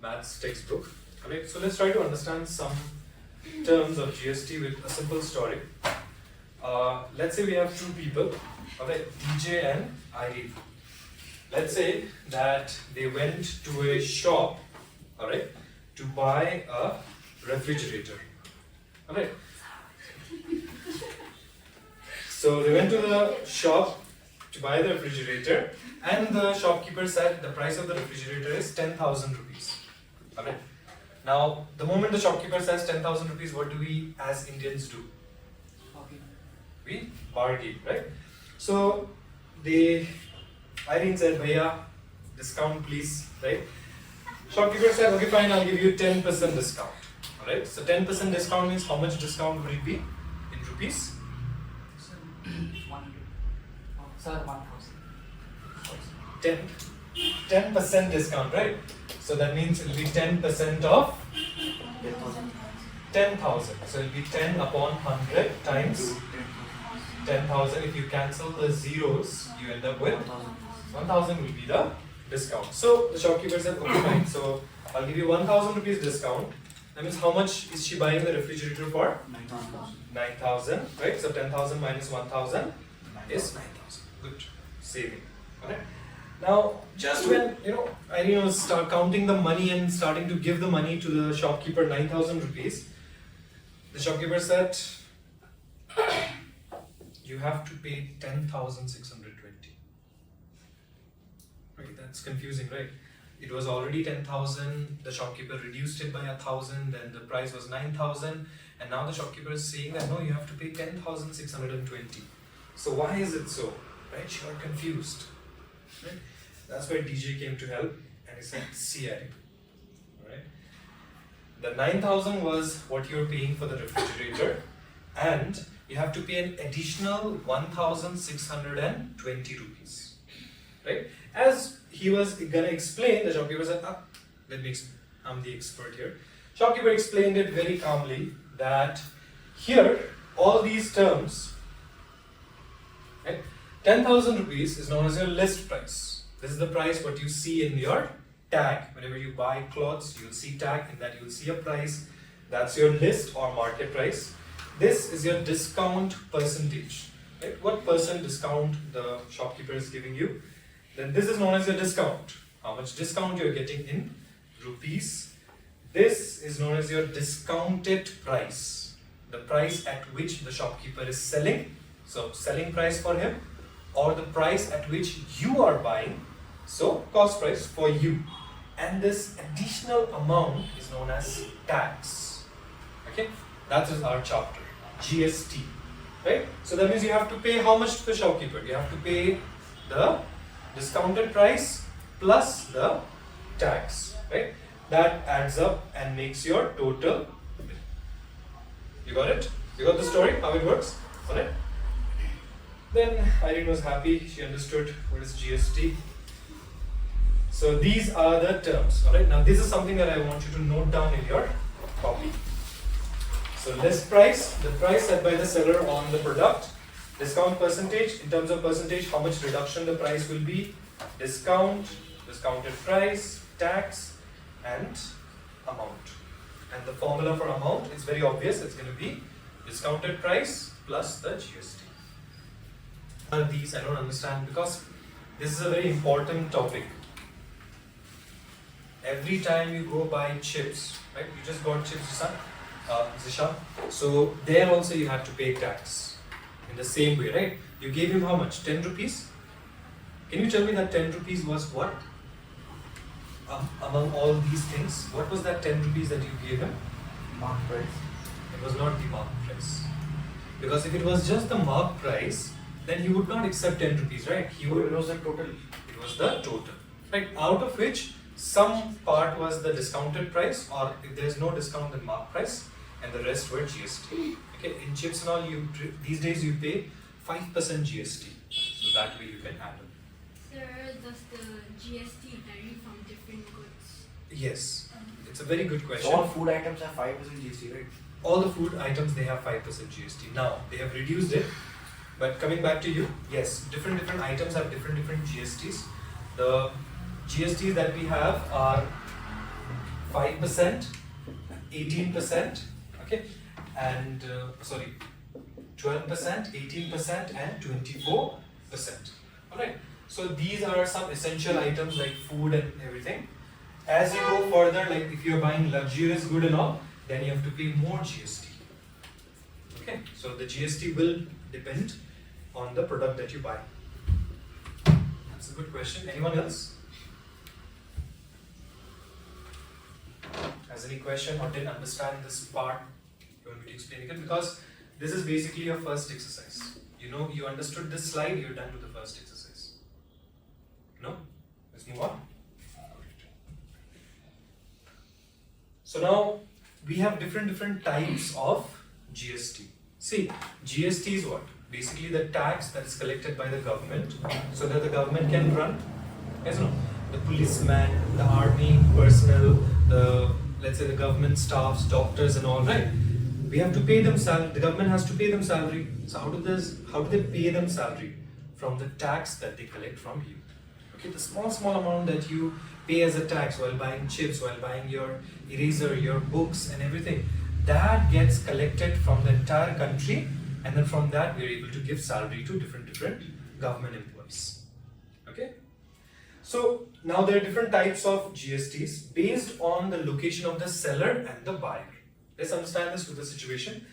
maths textbook. Alright, so let's try to understand some terms of GST with a simple story. Let's say we have two people, alright, DJ and Irene. Let's say that they went to a shop, alright, to buy a refrigerator. Alright. So they went to the shop to buy the refrigerator, and the shopkeeper said the price of the refrigerator is 10,000 rupees. Alright. Now, the moment the shopkeeper says 10,000 rupees, what do we as Indians do? We bargain, right? So Irene said, "Bhaiya, discount please," right? Shopkeeper said, "Okay, fine, I'll give you 10% discount." Alright, so 10% discount means how much discount will it be in rupees? 100. Sir, 1,000. 10% discount, right? So that means it will be 10% of 10,000. So it will be 10 upon 100 times 10,000. If you cancel the zeros, you end up with 1,000 will be the discount. So the shopkeeper said, "Okay, fine. So I'll give you 1,000 rupees discount." That means how much is she buying the refrigerator for? 9,000, right? So 10,000 minus 1,000 is 9,000. Good. Saving. Alright. Now, just when Irene was counting the money and starting to give the money to the shopkeeper, 9,000 rupees, the shopkeeper said, "You have to pay 10,620. Right? That's confusing, right? It was already 10,000, the shopkeeper reduced it by 1,000, then the price was 9,000, and now the shopkeeper is saying that no, you have to pay 10,620. So why is it so? Right? You are confused. Right? That's where DJ came to help, and he said, "See, Irene, right? The 9,000 was what you're paying for the refrigerator, and you have to pay an additional 1,620 rupees. Right? As he was gonna explain, the shopkeeper said, "Let me explain. I'm the expert here." Shopkeeper explained it very calmly that here, all these terms, right? 10,000 rupees is known as your list price. This is the price what you see in your tag. Whenever you buy clothes, you'll see tag, in that you'll see a price. That's your list or market price. This is your discount percentage. Right? What percent discount the shopkeeper is giving you? Then this is known as your discount. How much discount you're getting in rupees. This is known as your discounted price. The price at which the shopkeeper is selling. So selling price for him, or the price at which you are buying. So cost price for you. And this additional amount is known as tax. Okay, that is our chapter, GST. Right? So that means you have to pay how much to the shopkeeper? You have to pay the discounted price plus the tax. Right? That adds up and makes your total bill. You got it? You got the story? How it works? Alright? Then Irene was happy. She understood what is GST. So these are the terms. Alright? Now this is something that I want you to note down in your copy. So list price, the price set by the seller on the product. Discount percentage, in terms of percentage, how much reduction the price will be. Discount, discounted price, tax, and amount. And the formula for amount is very obvious. It's going to be discounted price plus the GST. These I don't understand, because this is a very important topic. Every time you go buy chips, right? You just got chips, Zisha. So there also you have to pay tax in the same way, right? You gave him how much? 10 rupees? Can you tell me that 10 rupees was what? Among all these things, what was that 10 rupees that you gave him? Mark price. It was not the mark price. Because if it was just the mark price, then he would not accept 10 rupees, right? He would. It was the total. It was the total, right? Out of which some part was the discounted price, or if there is no discount, then mark price, and the rest were GST. Okay, in chips and all, these days you pay 5% GST, so that way you can handle. Sir, does the GST vary from different goods? Yes, it's a very good question. So all food items have 5% GST, right? All the food items, they have 5% GST. Now they have reduced it, but coming back to you, yes, different items have different GSTs. The GSTs that we have are 1%, 18%, okay, and 12%, 18%, and 24%. Alright, so these are some essential items like food and everything. As you go further, like if you're buying luxurious good and all, then you have to pay more GST. Okay, so the GST will depend on the product that you buy. That's a good question. Anyone else? Has any question or didn't understand this part? You want me to explain again? Because this is basically your first exercise. You know, you understood this slide, you're done with the first exercise. No? Let's move on. So now we have different types of GST. See, GST is what? Basically the tax that is collected by the government so that the government can run. Yes or no? The policeman, the army personnel, let's say the government staffs, doctors and all, right? We have to pay them salary. The government has to pay them salary. So how do they pay them salary? From the tax that they collect from you. Okay, the small amount that you pay as a tax while buying chips, while buying your eraser, your books and everything, that gets collected from the entire country, and then from that we are able to give salary to different government employees. Okay? So now there are different types of GSTs based on the location of the seller and the buyer. Let's understand this with the situation.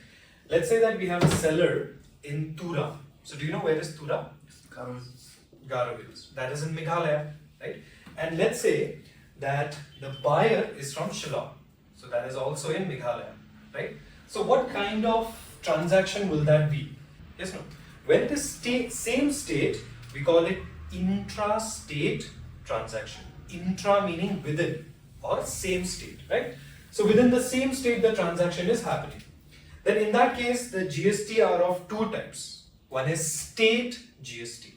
Let's say that we have a seller in Tura. So do you know where is Tura? Garo Hills. That is in Meghalaya, right? And let's say that the buyer is from Shillong. So that is also in Meghalaya, right? So what kind of transaction will that be? Yes, no? When it is same state, we call it intra-state transaction. Intra meaning within or same state, right? So within the same state the transaction is happening. Then in that case the GST are of two types. One is state GST.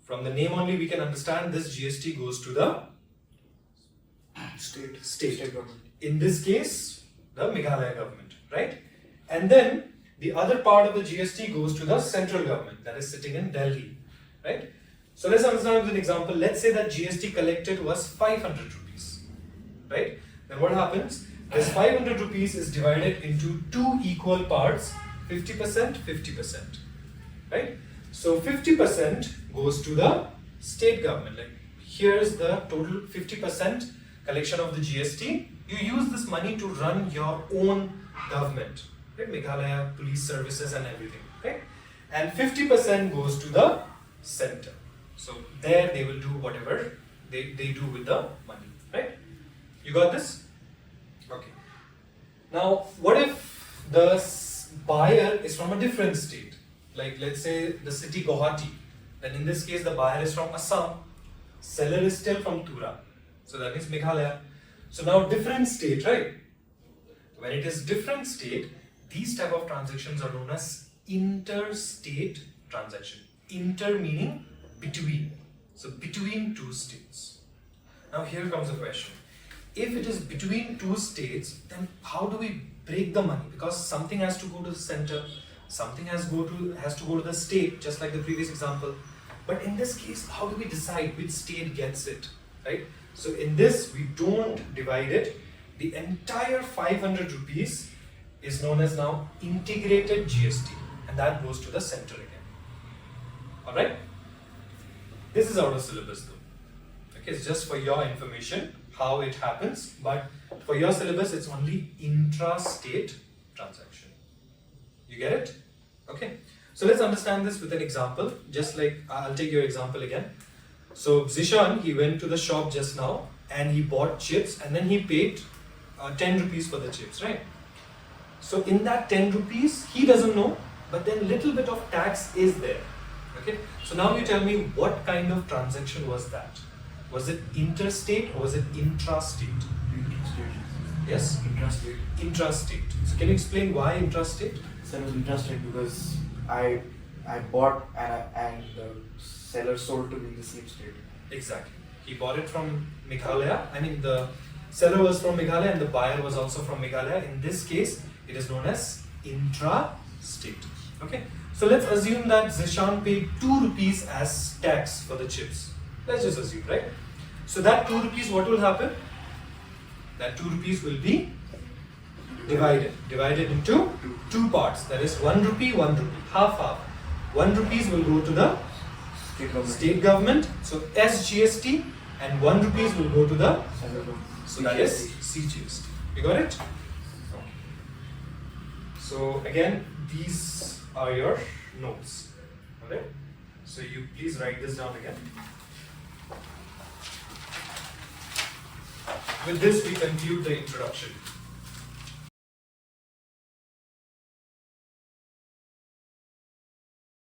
From the name only we can understand this GST goes to the state government. In this case the Meghalaya government, right? And then the other part of the GST goes to the central government that is sitting in Delhi, right? So let's understand with an example. Let's say that GST collected was 500 rupees, right? Then what happens? This 500 rupees is divided into two equal parts, 50%, 50%, right? So 50% goes to the state government. Like here's the total 50% collection of the GST. You use this money to run your own government, right? Meghalaya police services and everything, right? And 50% goes to the center. So there they will do whatever they do with the money, right? You got this? Okay. Now what if the buyer is from a different state? Like let's say the city Guwahati. Then in this case the buyer is from Assam. Seller is still from Tura. So that means Meghalaya. So now different state, right? When it is different state, these type of transactions are known as interstate transaction. Inter meaning between. So between two states. Now here comes the question. If it is between two states, then how do we break the money? Because something has to go to the center, something has to go to the state, just like the previous example. But in this case, how do we decide which state gets it, right? So in this, we don't divide it. The entire 500 rupees is known as now integrated GST, and that goes to the center again. Alright? This is out of syllabus though. Okay, it's just for your information how it happens, but for your syllabus it's only intra-state transaction. You get it? Okay. So let's understand this with an example. Just like I'll take your example again. So Zishan, he went to the shop just now and he bought chips and then he paid 10 rupees for the chips, right? So in that 10 rupees, he doesn't know, but then little bit of tax is there. Okay. So now you tell me what kind of transaction was that? Was it interstate or was it intrastate? Intrastate. Yes? Intrastate. Intrastate. So can you explain why intrastate? So it was intrastate because I bought and the seller sold to me in the same state. Exactly. He bought it from Meghalaya. I mean the seller was from Meghalaya and the buyer was also from Meghalaya. In this case, it is known as intra-state. Okay. So let's assume that Zishan paid 2 rupees as tax for the chips. Let's just assume, right? So that 2 rupees, what will happen? That 2 rupees will be divided into two parts. That is 1 rupee, 1 rupee, half. 1 rupees will go to the state government, so SGST, and 1 rupees will go to the, so that is CGST. You got it? So again, these are your notes. Alright? So you please write this down again. With this we conclude the introduction.